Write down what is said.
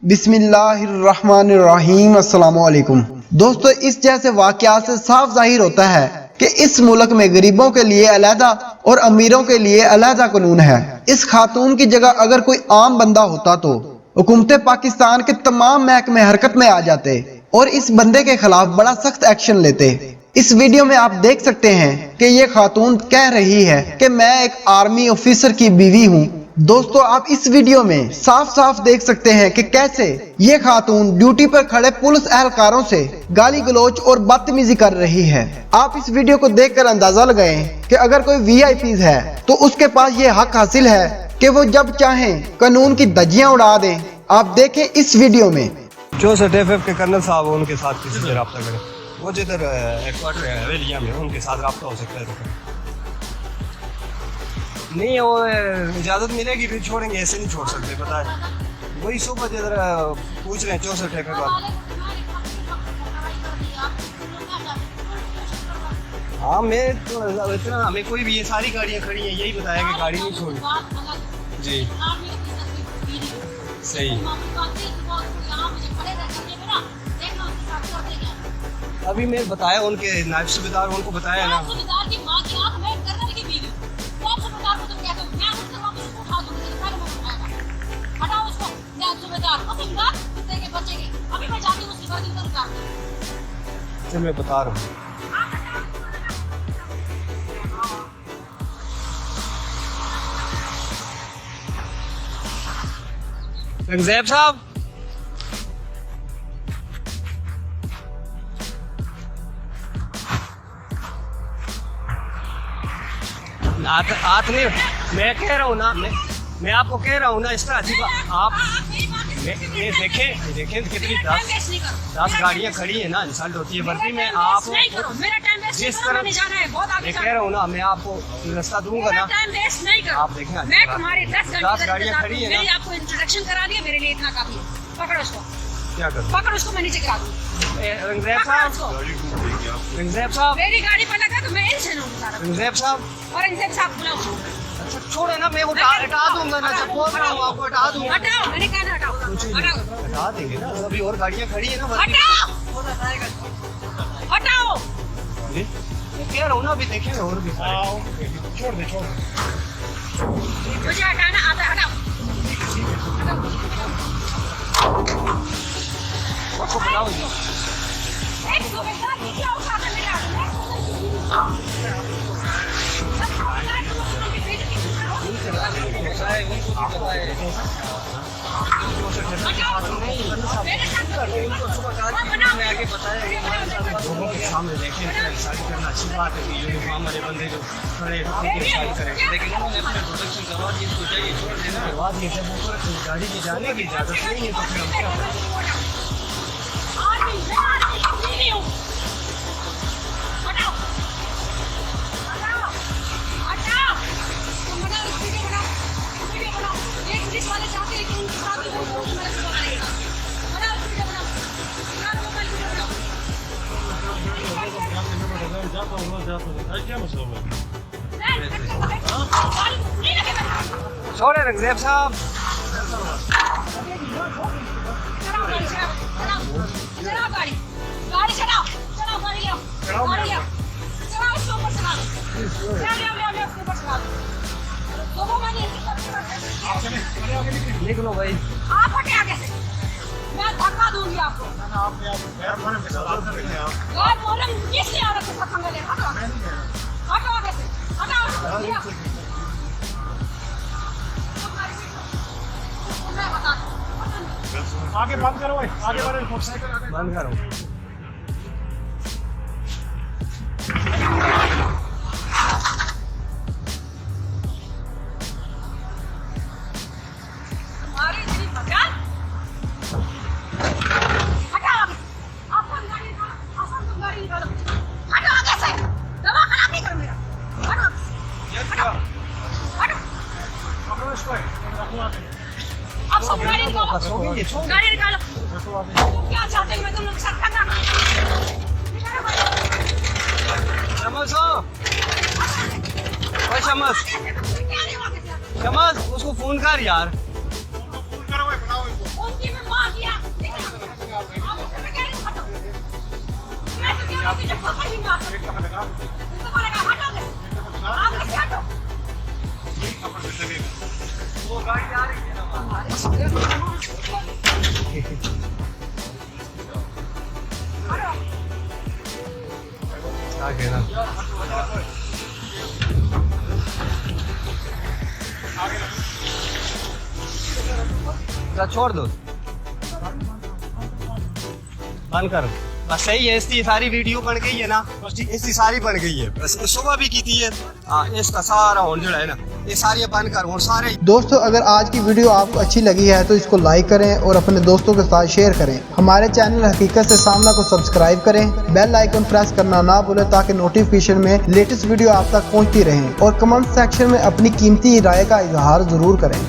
बिस्मिल्लाहिर्रहमानिर्रहीम अस्सलामुअलैकुम। दोस्तों, इस जैसे वाक़यात से साफ जाहिर होता है कि इस मुल्क में गरीबों के लिए अलहदा और अमीरों के लिए अलहदा कानून है। इस खातून की जगह अगर कोई आम बंदा होता तो हुकूमत पाकिस्तान के तमाम महकमे हरकत में आ जाते और इस बंदे के खिलाफ बड़ा सख्त एक्शन लेते। इस वीडियो में आप देख सकते हैं कि ये खातून कह रही है कि मैं एक आर्मी ऑफिसर की बीवी हूँ। दोस्तों, आप इस वीडियो में साफ साफ देख सकते हैं कि कैसे ये खातून ड्यूटी पर खड़े पुलिस एहलकारों से गाली गलोच और बदतमीजी कर रही है। आप इस वीडियो को देखकर अंदाजा लगाएं कि अगर कोई वीआईपी है तो उसके पास ये हक हासिल है कि वो जब चाहें कानून की धज्जियां उड़ा दें। आप देखें इस वीडियो में। जो एफ के कर्नल साहब उनके साथ किसी से रब्ता करें, वो जिधर हेडक्वार्टर है हवेलिया में, उनके साथ रब्ता हो सकता है। नहीं, वो इजाज़त मिलेगी फिर छोड़ेंगे, ऐसे नहीं छोड़ सकते, पता है। वही सुबह जिधर पूछ रहे हैं 64 ठेके का। हाँ, मैं तो इतना हमें कोई भी ये सारी गाड़ियाँ खड़ी हैं, यही बताया कि गाड़ी नहीं छोड़ी जी। सही, अभी मैं बताया उनके नायब सूबेदार, उनको बताया ना। चल मैं बता रहा हूँ। रंगज़ैब साहब, नहीं, मैं कह रहा हूँ ना, मैं आपको कह रहा हूँ ना, इसका अजीब आप देखें कितनी 10 गाड़ियाँ खड़ी है ना, इंसल्ट होती है। वर्दी में आप जिस तरह मैं कह रहा हूँ ना, मैं आपको रास्ता दूंगा ना, आप देखें 10 गाड़ियाँ खड़ी है ना। आपको इंट्रोडक्शन करा दिया, मेरे लिए इतना काफी है। पकड़ उसको, क्या करूँ? पकड़ उसको, मैं नीचे गिरा दूँ। रंगज़ैब साहब, मेरी गाड़ी पर लगा तो मैं इनसे लूँगा। रंगज़ैब साहब, और रंगज़ैब साहब बुलाओ। अच्छा छोड़े ना, मैं हटा दूंगा ना, जब बोल रहा हूँ आपको हटा दूंगा। हटाओ, मैंने कहा ना हटाओ, हटाओ, हटा देंगे ना, अभी और गाड़ियाँ खड़ी है ना। हटाओ, हटाओ। मैं कह रहा हूँ ना, अभी देखेंगे और भी छोड़ दे। मुझे हटाना आता है, हटाओ। उसको बुलाओ जी। एक सूबेदार क्या उठाता मेरे हाथ में? सामने देखें, करना अच्छी बात है कि यूनिफॉर्म वाले बंदे जो खड़े करें, लेकिन उन्होंने अपने प्रोटेक्शन करवा दी, इसको चाहिए छोड़ देना, करवा दिए। जब ऊपर गाड़ी की जाने की इजाज़त नहीं है तो फिर हम क्या करें? छोड़े रंगज़ैब साहब, लिख लो भाई। आप हटे आगे से, मैं धक्का दूंगी आपको। किसने औरत के साथ पंगा लिया? हटो आगे से, हटाओ। आगे बंद करो भाई, आगे बढ़ो, मोटरसाइकिल बंद करो। तुम्हारी इतनी मजाल? हटाओ आगे से, तुम गाड़ी निकालो। हटो आगे से, दवा खराब नहीं करो मेरा। हटो, हटो। पकड़ो इसको, रखो आगे। अब सब गाड़ी निकालो, गाड़ी निकालो। तुम क्या चाहते हो? मैं तुम लोग के साथ करना? निकालो गाड़ी। शमस हो, ओए शमस, शमस उसको फोन कर यार। फोन करो भाई, बनाओ इसको। उनकी मैं माँ की तुमको बोलेगा हटोगे आप कैसे हटो वो गाड़ी आ रही है ना आगे ना छोड़ दो बंद करो बस सही है इसकी सारी वीडियो बन गई है ना इसकी सारी बन गई है बस सुबह भी की थी है इसका सारा होने जो है ना ये सारी बंद करो और सारे दोस्तों अगर आज की वीडियो आपको अच्छी लगी है तो इसको लाइक करें और अपने दोस्तों के साथ शेयर करें। हमारे चैनल हकीकत से सामना को सब्सक्राइब करें, बेल आइकन प्रेस करना ना भूलें ताकि नोटिफिकेशन में लेटेस्ट वीडियो आप तक पहुंचती रहें और कमेंट सेक्शन में अपनी कीमती राय का इजहार जरूर करें।